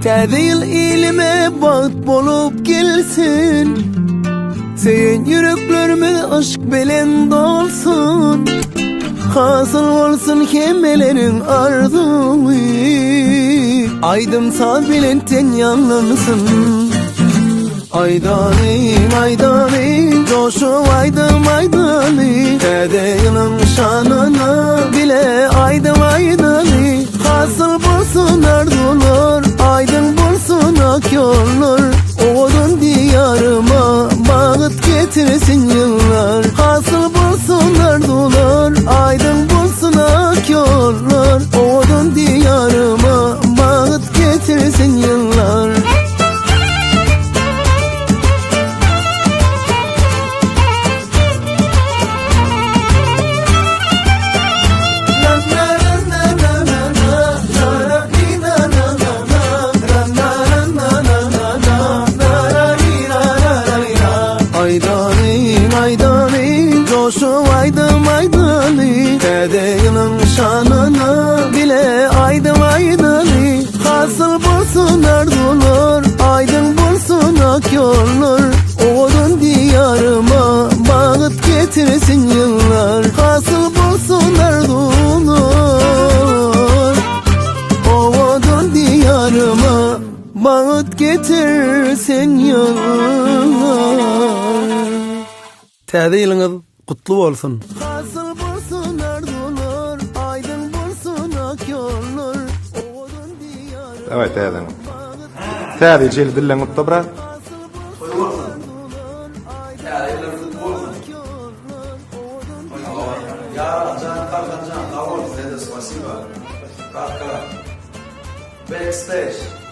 Tədil ilime bağıt bolup gelsin. Sen yüreklerime aşk belen dolsun. Hasıl olsun kemelerin arzumu. Aydım sağ bilenten yanlansın. Aydanim aydanim coşu aydım aydanim. Tədeyinin şanına bile aydım aydanim. Hasıl bulsun arzular, aydın bulsun ak yollar. Oğlun diyarıma bağıt getirsin yıllar. Hasıl bulsun arzular, aydın bulsun ak yollar. Oğlun diyarıma bağıt getirsin yıllar. Aydanim aydanim coşu aydım aydanim. Tədeyinin şanına bile aydım aydanim. Hasıl bulsun arzular, aydın bulsun ak yollar. Oğlun diyarıma bağıt getirsin yıllar. Hasıl bulsun arzular, oğlun diyarıma bağıt getirsin yıllar. Tədiliniz kutlu olsun. Hasıl bulsun arzular, aydın bulsun ak yollar. Oğlun diyarıma. Evet Erdem. Tədil cildillen uttabra. Я Жан Тархан Жан, Алло, спасибо. Бэкстейдж.